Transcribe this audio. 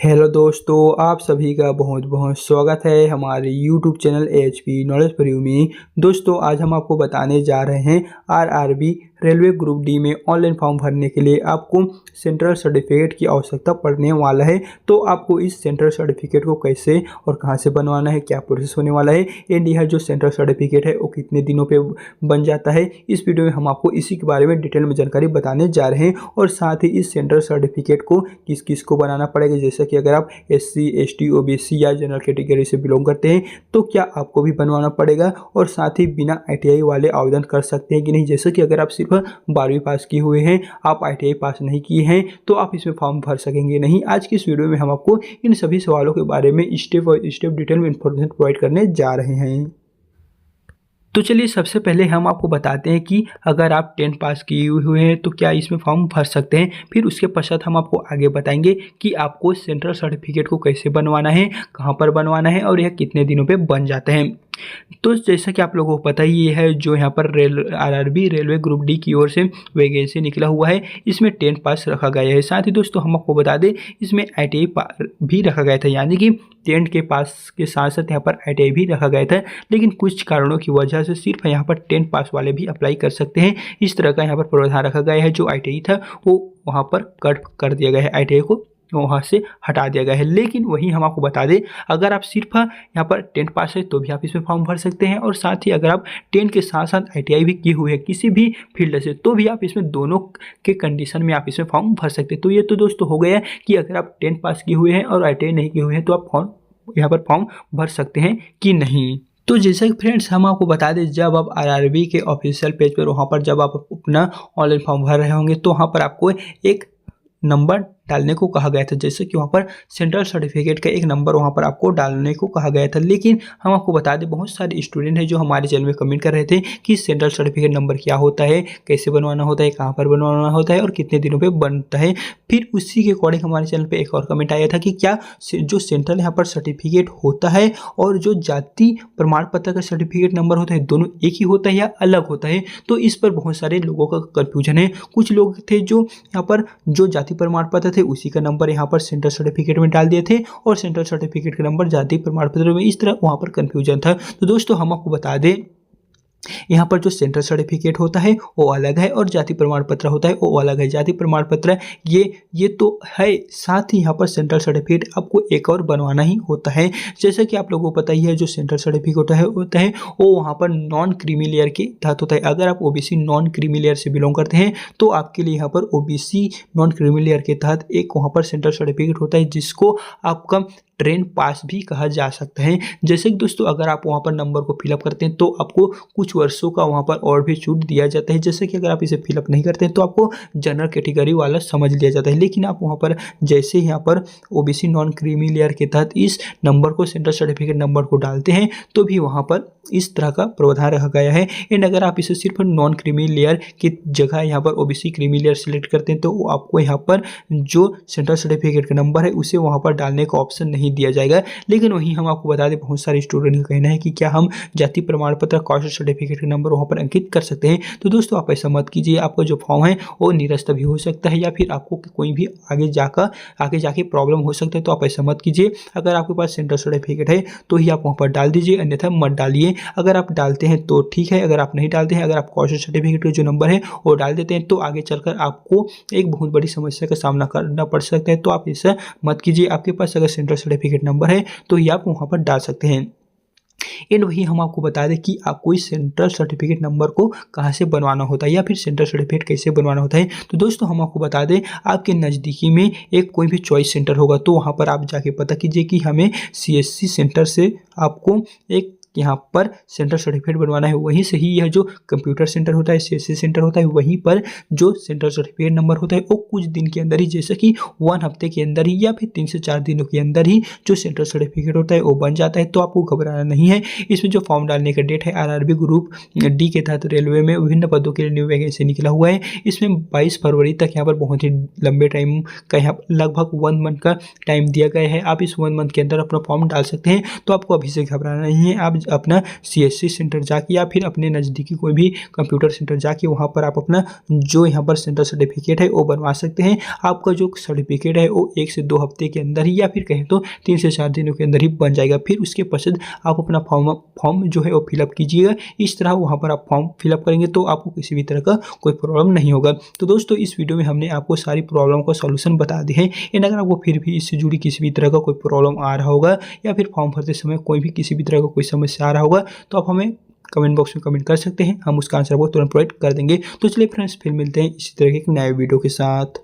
Hello दोस्तों, आप सभी का बहुत बहुत स्वागत है हमारे YouTube channel HP knowledge for you में। दोस्तों, आज हम आपको बताने जा रहे हैं आरआरबी रेलवे ग्रुप डी में ऑनलाइन फॉर्म भरने के लिए आपको सेंट्रल सर्टिफिकेट की आवश्यकता पड़ने वाला है। तो आपको इस सेंट्रल सर्टिफिकेट को कैसे और कहां से बनवाना है, क्या प्रोसेस होने वाला है, एंड यह जो सेंट्रल सर्टिफिकेट है वो कितने दिनों पे बन जाता है, इस वीडियो में हम आपको इसी के बारे में डिटेल में जानकारी बताने जा रहे हैं। और साथ ही इस सेंट्रल सर्टिफिकेट को किस किस को बनाना पड़ेगा, जैसे कि अगर आप एससी, एसटी, ओबीसी या जनरल कैटेगरी से बिलोंग करते हैं तो क्या आपको भी बनवाना पड़ेगा, और साथ ही बिना आईटीआई वाले आवेदन कर सकते हैं कि नहीं। जैसे कि अगर आप सिर्फ 12वीं पास किए हुए हैं, आप आईटीआई पास नहीं किए हैं, तो आप इसमें फॉर्म भर सकेंगे नहीं। आज की इस वीडियो में हम आपको इन सभी सवालों के बारे में स्टेप बाय स्टेप डिटेल में इंफॉर्मेशन प्रोवाइड करने जा रहे हैं। तो चलिए, सबसे पहले हम आपको बताते हैं कि अगर आप 10 पास किए हुए हैं तो क्या इसमें फॉर्म भर सकते हैं। फिर उसके पश्चात हम आपको आगे बताएंगे कि आपको सेंट्रल सर्टिफिकेट को कैसे बनवाना है, कहां पर बनवाना है और यह कितने दिनों पे बन जाते हैं। तो जैसा कि आप लोगों को पता ही है, जो यहाँ पर आरआरबी रेलवे ग्रुप डी की ओर से वैकेंसी निकला हुआ है, इसमें 10 पास रखा गया है। साथ ही दोस्तों हम आपको बता दें, इसमें आईटीआई भी रखा गया था, यानी कि 10 के पास के साथ साथ यहाँ पर आईटीआई भी रखा गया था। लेकिन कुछ कारणों की वजह से सिर्फ यहाँ पर 10 पास वाले भी अप्लाई कर सकते हैं। इस तरह का यहाँ पर प्रावधान रखा गया है। जो आईटीआई था वो वहाँ पर कट कर दिया गया है, आईटीआई को वहाँ से हटा दिया गया है। लेकिन वहीं हम आपको बता दें, अगर आप सिर्फ यहाँ पर 10 पास है तो भी आप इसमें फॉर्म भर सकते हैं, और साथ ही अगर आप 10 के साथ साथ आईटीआई भी किए हुए हैं किसी भी फील्ड से, तो भी आप इसमें दोनों के कंडीशन में आप इसमें फॉर्म भर सकते हैं। तो ये तो दोस्तों हो गया कि अगर आप 10 पास किए हुए हैं और आईटीआई नहीं किए हुए हैं तो आप यहाँ पर फॉर्म भर सकते हैं कि नहीं। तो जैसे कि फ्रेंड्स हम आपको बता दें, जब आप आरआरबी के ऑफिशियल पेज पर वहाँ पर जब आप अपना ऑनलाइन फॉर्म भर रहे होंगे तो वहाँ पर आपको एक नंबर डालने को कहा गया था। जैसे कि वहाँ पर सेंट्रल सर्टिफिकेट का एक नंबर वहाँ पर आपको डालने को कहा गया था। लेकिन हम आपको बता दें, बहुत सारे स्टूडेंट हैं जो हमारे चैनल में कमेंट कर रहे थे कि सेंट्रल सर्टिफिकेट नंबर क्या होता है, कैसे बनवाना होता है, कहाँ पर बनवाना होता है और कितने दिनों पे बनता है। फिर उसी के अकॉर्डिंग हमारे चैनल पर एक और कमेंट आया था कि क्या जो सेंट्रल यहाँ पर सर्टिफिकेट होता है और जो जाति प्रमाण पत्र का सर्टिफिकेट नंबर होता है, दोनों एक ही होता है या अलग होता है। तो इस पर बहुत सारे लोगों का कन्फ्यूजन है। कुछ लोग थे जो यहाँ पर जो जाति प्रमाण पत्र थे उसी का नंबर यहाँ पर सेंट्रल सर्टिफिकेट में डाल दिए थे, और सेंट्रल सर्टिफिकेट का नंबर जाति प्रमाण पत्र में, इस तरह वहाँ पर कन्फ्यूजन था। तो दोस्तों हम आपको बता दें, यहाँ पर जो सेंट्रल सर्टिफिकेट होता है वो अलग है और जाति प्रमाण पत्र होता है वो अलग है। जाति प्रमाण पत्र ये तो है, साथ ही यहाँ पर सेंट्रल सर्टिफिकेट आपको एक और बनवाना ही होता है। जैसे कि आप लोगों को पता ही है, जो सेंट्रल सर्टिफिकेट होता है वो वहाँ पर नॉन क्रीमी लेयर के तहत होता है। अगर आप ओबीसी नॉन क्रीमी लेयर से बिलोंग करते हैं तो आपके लिए यहाँ पर ओबीसी नॉन क्रीमी लेयर के तहत एक वहाँ पर सेंट्रल सर्टिफिकेट होता है, जिसको आपका ट्रेन पास भी कहा जा सकता है। जैसे कि दोस्तों अगर आप वहाँ पर नंबर को फिलअप करते हैं तो आपको कुछ वर्षों का वहाँ पर और भी छूट दिया जाता है। जैसे कि अगर आप इसे फिलअप नहीं करते हैं तो आपको जनरल कैटेगरी वाला समझ लिया जाता है। लेकिन आप वहाँ पर जैसे यहाँ पर ओबीसी नॉन क्रीमी लेयर के तहत इस नंबर को, सेंट्रल सर्टिफिकेट नंबर को डालते हैं, तो भी वहाँ पर इस तरह का प्रावधान रखा गया है। एंड अगर आप इसे सिर्फ नॉन क्रीमी लेयर की जगह यहाँ पर ओबीसी क्रीमी लेयर सिलेक्ट करते हैं तो आपको यहाँ पर जो सेंट्रल सर्टिफिकेट का नंबर है उसे वहाँ पर डालने का ऑप्शन नहीं दिया जाएगा। लेकिन वहीं हम आपको बता दें, बहुत सारे स्टूडेंट का कहना है कि क्या हम जाति प्रमाण पत्र, कास्ट सर्टिफिकेट का नंबर वहाँ पर अंकित कर सकते हैं। तो दोस्तों आप ऐसा मत कीजिए, आपका जो फॉर्म है वो निरस्त भी हो सकता है, या फिर आपको कोई भी आगे जाके प्रॉब्लम हो सकता है। तो आप ऐसा मत कीजिए। अगर आपके पास सेंट्रल सर्टिफिकेट है तो ही आप वहाँ पर डाल दीजिए, अन्यथा मत डालिए। अगर आप डालते हैं तो ठीक है, अगर आप नहीं डालते हैं, अगर आप कास्ट सर्टिफिकेट का जो नंबर है वो डाल देते हैं तो आगे चलकर आपको एक बहुत बड़ी समस्या का सामना करना पड़ सकता है। तो आप ऐसा मत कीजिए। आपके पास अगर सेंट्रल सर्टिफिकेट नंबर है तो ही आप वहाँ पर डाल सकते हैं। एंड वही हम आपको बता दें कि आपको इस सेंट्रल सर्टिफिकेट नंबर को कहाँ से बनवाना होता है या फिर सेंट्रल सर्टिफिकेट कैसे बनवाना होता है। तो दोस्तों हम आपको बता दें, आपके नज़दीकी में एक कोई भी चॉइस सेंटर होगा तो वहाँ पर आप जाके पता कीजिए कि हमें सीएससी सेंटर से आपको एक यहाँ पर सेंट्रल सर्टिफिकेट बनवाना है। वहीं से ही यह जो कंप्यूटर सेंटर होता है, सीएससी सेंटर होता है, वहीं पर जो सेंट्रल सर्टिफिकेट नंबर होता है वो कुछ दिन के अंदर ही, जैसे कि 1 हफ्ते के अंदर ही या फिर 3 से 4 दिनों के अंदर ही जो सेंट्रल सर्टिफिकेट होता है वो बन जाता है। तो आपको घबराना नहीं है। इसमें जो फॉर्म डालने का डेट है, आरआरबी ग्रुप डी के तहत रेलवे में विभिन्न पदों के लिए न्यू वैकेंसी निकला हुआ है। इसमें 22 फरवरी तक यहाँ पर बहुत ही लंबे टाइम का, यहाँ लगभग 1 मंथ का टाइम दिया गया है। आप इस 1 मंथ के अंदर अपना फॉर्म डाल सकते हैं। तो आपको अभी से घबराना नहीं है। आप अपना CSC सेंटर जाके या फिर अपने नज़दीकी कोई भी कंप्यूटर सेंटर जाके वहाँ पर आप अपना जो यहाँ पर सेंटर सर्टिफिकेट है वो बनवा सकते हैं। आपका जो सर्टिफिकेट है वो 1 से 2 हफ्ते के अंदर ही या फिर कहें तो 3 से 4 दिनों के अंदर ही बन जाएगा। फिर उसके पश्चात आप अपना फॉर्म जो है वो फिलअप कीजिएगा। इस तरह वहाँ पर आप फॉर्म फिलअप करेंगे तो आपको किसी भी तरह का कोई प्रॉब्लम नहीं होगा। तो दोस्तों इस वीडियो में हमने आपको सारी प्रॉब्लम का सॉल्यूशन बता दिए हैं। एंड अगर आपको फिर भी इससे जुड़ी किसी भी तरह का कोई प्रॉब्लम आ रहा होगा या फिर फॉर्म भरते समय कोई भी किसी भी तरह का कोई समस्या आ रहा होगा तो आप हमें कमेंट बॉक्स में कमेंट कर सकते हैं, हम उसका आंसर आपको तुरंत प्रोवाइड कर देंगे। तो चलिए फ्रेंड्स फिर मिलते हैं इसी तरह के एक नए वीडियो के साथ।